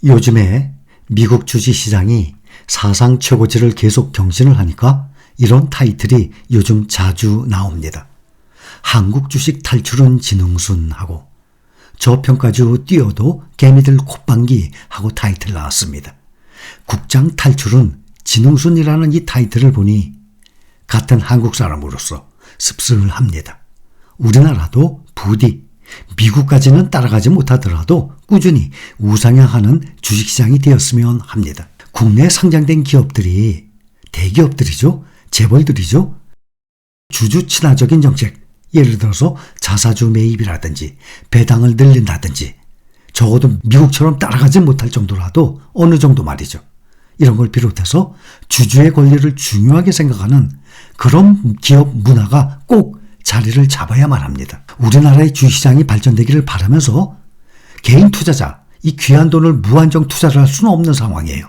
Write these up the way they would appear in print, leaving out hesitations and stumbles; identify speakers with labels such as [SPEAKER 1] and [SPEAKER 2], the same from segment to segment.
[SPEAKER 1] 요즘에 미국 주식시장이 사상 최고치를 계속 경신을 하니까 이런 타이틀이 요즘 자주 나옵니다. 한국 주식 탈출은 진흥순하고 저평가주 뛰어도 개미들 콧방귀 하고 타이틀 나왔습니다. 국장 탈출은 진흥순이라는 이 타이틀을 보니 같은 한국 사람으로서 씁쓸합니다. 우리나라도 부디 미국까지는 따라가지 못하더라도 꾸준히 우상향하는 주식시장이 되었으면 합니다. 국내에 상장된 기업들이 대기업들이죠. 재벌들이죠. 주주 친화적인 정책, 예를 들어서 자사주 매입이라든지 배당을 늘린다든지 적어도 미국처럼 따라가지 못할 정도라도 어느 정도 말이죠. 이런 걸 비롯해서 주주의 권리를 중요하게 생각하는 그런 기업 문화가 꼭 자리를 잡아야만 합니다. 우리나라의 주식시장이 발전되기를 바라면서 개인 투자자, 이 귀한 돈을 무한정 투자를 할 수는 없는 상황이에요.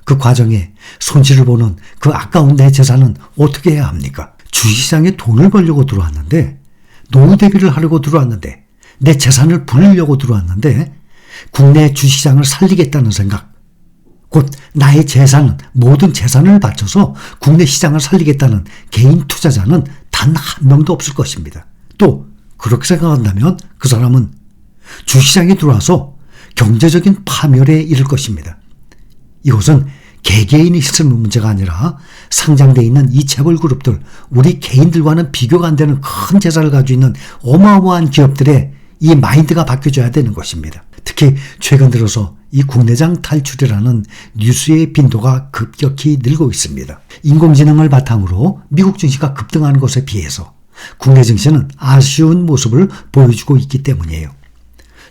[SPEAKER 1] 그 과정에 손실을 보는 그 아까운 내 재산은 어떻게 해야 합니까? 주식시장에 돈을 벌려고 들어왔는데, 노후 대비를 하려고 들어왔는데, 내 재산을 불리려고 들어왔는데, 국내 주식시장을 살리겠다는 생각, 곧 나의 재산은, 모든 재산을 바쳐서 국내 시장을 살리겠다는 개인 투자자는 단 한 명도 없을 것입니다. 또 그렇게 생각한다면 그 사람은 주식시장에 들어와서 경제적인 파멸에 이를 것입니다. 이것은 개개인이 쓰는 문제가 아니라 상장되어 있는 이 재벌 그룹들, 우리 개인들과는 비교가 안 되는 큰 재산을 가지고 있는 어마어마한 기업들의 이 마인드가 바뀌어져야 되는 것입니다. 특히 최근 들어서 이 국내장 탈출이라는 뉴스의 빈도가 급격히 늘고 있습니다. 인공지능을 바탕으로 미국 증시가 급등하는 것에 비해서 국내 증시는 아쉬운 모습을 보여주고 있기 때문이에요.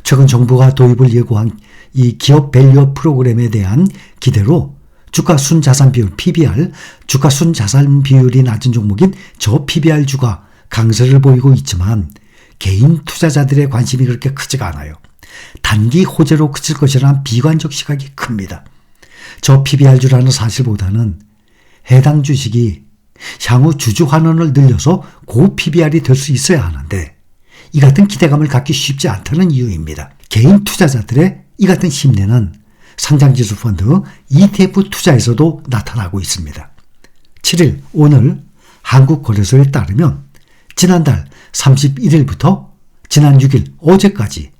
[SPEAKER 1] 최근 정부가 도입을 예고한 이 기업 밸류업 프로그램에 대한 기대로 주가 순자산 비율 PBR, 주가 순자산 비율이 낮은 종목인 저 PBR주가 강세를 보이고 있지만 개인 투자자들의 관심이 그렇게 크지가 않아요. 단기 호재로 그칠 것이라는 비관적 시각이 큽니다. 저 PBR주라는 사실보다는 해당 주식이 향후 주주 환원을 늘려서 고 PBR이 될 수 있어야 하는데 이 같은 기대감을 갖기 쉽지 않다는 이유입니다. 개인 투자자들의 이 같은 심리는 상장지수 펀드 ETF 투자에서도 나타나고 있습니다. 7일 오늘 한국거래소에 따르면 지난달 31일부터 지난 6일 어제까지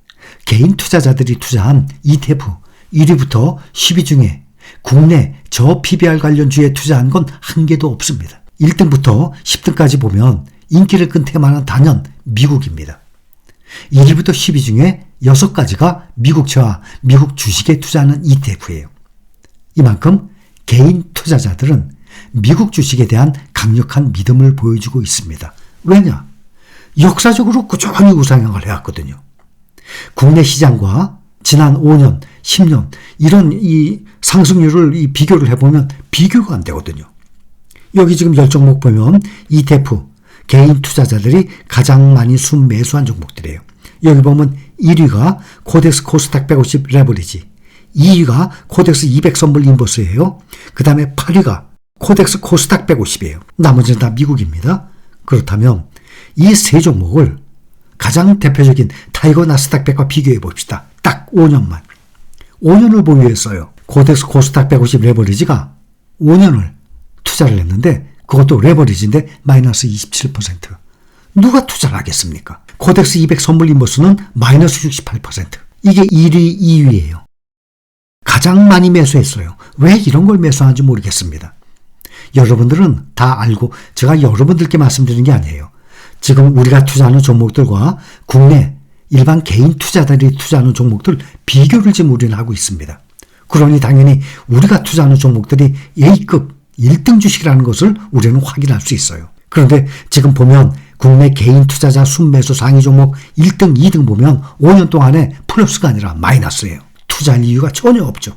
[SPEAKER 1] 개인 투자자들이 투자한 ETF 1위부터 10위 중에 국내 저 PBR 관련주에 투자한 건 한 개도 없습니다. 1등부터 10등까지 보면 인기를 끈 테마는 단연 미국입니다. 1위부터 10위 중에 6가지가 미국채와 미국 주식에 투자하는 ETF예요. 이만큼 개인 투자자들은 미국 주식에 대한 강력한 믿음을 보여주고 있습니다. 왜냐? 역사적으로 꾸준히 우상향을 해왔거든요. 국내 시장과 지난 5년, 10년 이런 이 상승률을 비교를 해보면 비교가 안 되거든요. 여기 지금 10종목 보면 ETF, 개인 투자자들이 가장 많이 순매수한 종목들이에요. 여기 보면 1위가 코덱스 코스닥 150 레버리지, 2위가 코덱스 200 선물 인버스예요. 그 다음에 8위가 코덱스 코스닥 150이에요. 나머지는 다 미국입니다. 그렇다면 이 세 종목을 가장 대표적인 타이거 나스닥 100과 비교해 봅시다. 딱 5년만. 5년을 보유했어요. 코덱스 코스닥 150 레버리지가 5년을 투자를 했는데 그것도 레버리지인데 마이너스 27%. 누가 투자를 하겠습니까? 코덱스 200 선물 인버스는 마이너스 68%. 이게 1위, 2위예요. 가장 많이 매수했어요. 왜 이런 걸 매수하는지 모르겠습니다. 여러분들은 다 알고 제가 여러분들께 말씀드리는 게 아니에요. 지금 우리가 투자하는 종목들과 국내 일반 개인 투자자들이 투자하는 종목들 비교를 지금 우리는 하고 있습니다. 그러니 당연히 우리가 투자하는 종목들이 A급 1등 주식이라는 것을 우리는 확인할 수 있어요. 그런데 지금 보면 국내 개인 투자자 순매수 상위 종목 1등, 2등 보면 5년 동안에 플러스가 아니라 마이너스예요. 투자할 이유가 전혀 없죠.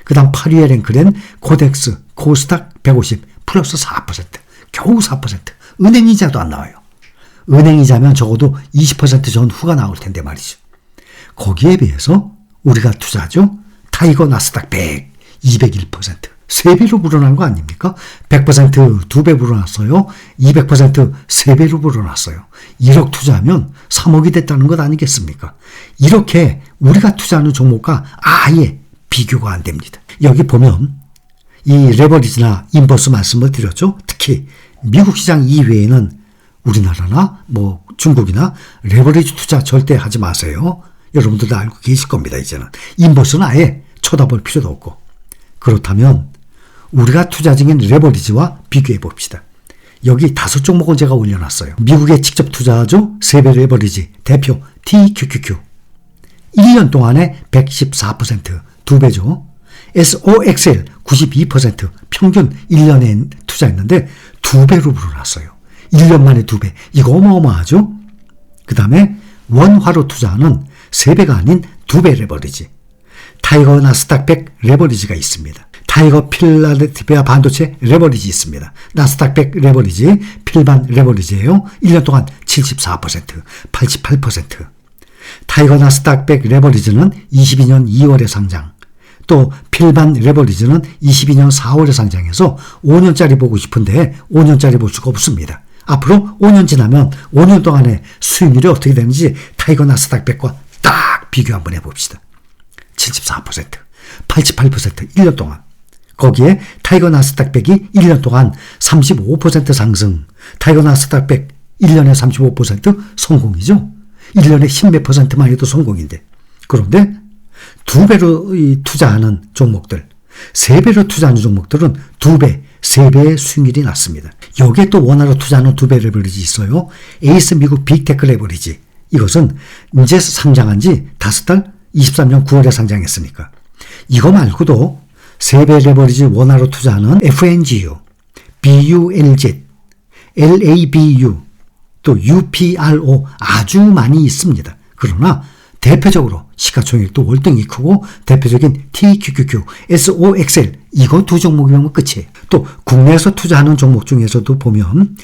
[SPEAKER 1] 그 다음 8위에 랭크된 코덱스 코스닥 150 플러스 4%, 겨우 4%. 은행이자도 안 나와요. 은행이자면 적어도 20% 전후가 나올 텐데 말이죠. 거기에 비해서 우리가 투자하죠. 타이거 나스닥 100, 201%. 3배로 불어난 거 아닙니까? 100% 2배 불어났어요. 200% 3배로 불어났어요. 1억 투자하면 3억이 됐다는 것 아니겠습니까? 이렇게 우리가 투자하는 종목과 아예 비교가 안 됩니다. 여기 보면 이 레버리지나 인버스 말씀을 드렸죠. 특히 미국 시장 이외에는 우리나라나 뭐 중국이나 레버리지 투자 절대 하지 마세요. 여러분들도 알고 계실 겁니다. 이제는 인버스는 아예 쳐다볼 필요도 없고. 그렇다면 우리가 투자 중인 레버리지와 비교해 봅시다. 여기 5종목을 제가 올려놨어요. 미국의 직접 투자죠. 세배 레버리지 대표 TQQQ 1년 동안에 114% 2배죠. SOXL 92% 평균 1년에 투자했는데 2배로 불어났어요. 1년 만에 2배. 이거 어마어마하죠. 그 다음에 원화로 투자하는 3배가 아닌 2배 레버리지. 타이거 나스닥 100 레버리지가 있습니다. 타이거 필라델피아 반도체 레버리지 있습니다. 나스닥 100 레버리지 필반 레버리지예요. 1년 동안 74%, 88%. 타이거 나스닥 100 레버리지는 22년 2월에 상장. 또 필반 레버리지는 22년 4월에 상장해서 5년짜리 보고 싶은데 5년짜리 볼 수가 없습니다. 앞으로 5년 지나면 5년 동안의 수익률이 어떻게 되는지 타이거 나스닥 100과 딱 비교 한번 해봅시다. 74%, 88% 1년 동안. 거기에 타이거 나스닥 100이 1년 동안 35% 상승. 타이거 나스닥 100 1년에 35% 성공이죠. 1년에 10몇 %만 해도 성공인데. 그런데 2배로 투자하는 종목들, 3배로 투자하는 종목들은 2배, 3배의 수익률이 났습니다. 여기에 또 원화로 투자하는 2배 레버리지 있어요. 에이스 미국 빅테크 레버리지. 이것은 이제 상장한 지 5달 23년 9월에 상장했으니까. 이거 말고도 3배 레버리지 원화로 투자하는 FNGU, BULZ, LABU, 또 UPRO 아주 많이 있습니다. 그러나 대표적으로 시가총액도 월등히 크고 대표적인 TQQQ, SOXL 이거 2종목이면 끝이에요. 또 국내에서 투자하는 종목 중에서도 보면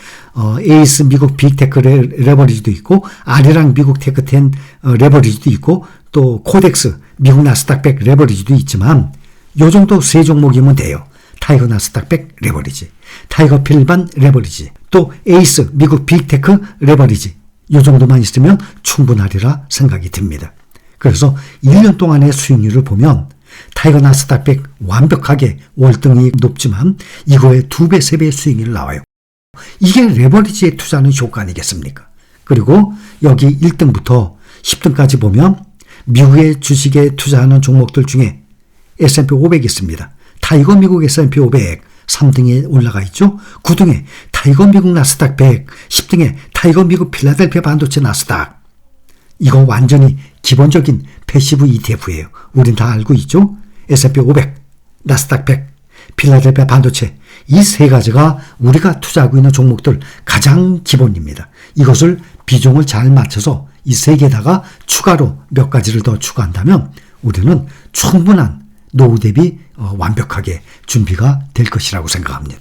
[SPEAKER 1] 에이스 미국 빅테크 레버리지도 있고 아리랑 미국 테크텐 레버리지도 있고 또 코덱스 미국 나스닥 100 레버리지도 있지만 요 정도 3종목이면 돼요. 타이거 나스닥 100 레버리지, 타이거 필반 레버리지, 또 에이스 미국 빅테크 레버리지 이 정도만 있으면 충분하리라 생각이 듭니다. 그래서 1년 동안의 수익률을 보면 타이거 나스닥 100 완벽하게 월등히 높지만 이거에 2배, 3배의 수익률이 나와요. 이게 레버리지에 투자하는 효과 아니겠습니까? 그리고 여기 1등부터 10등까지 보면 미국의 주식에 투자하는 종목들 중에 S&P 500이 있습니다. 타이거 미국 S&P 500 3등에 올라가 있죠. 9등에 타이거 미국 나스닥 100, 10등에 타이거 미국 필라델피아 반도체 나스닥. 이거 완전히 기본적인 패시브 ETF예요. 우린 다 알고 있죠. S&P 500, 나스닥 100, 필라델피아 반도체 이 3가지가 우리가 투자하고 있는 종목들 가장 기본입니다. 이것을 비중을 잘 맞춰서 이 3개에다가 추가로 몇 가지를 더 추가한다면 우리는 충분한 노후 대비 완벽하게 준비가 될 것이라고 생각합니다.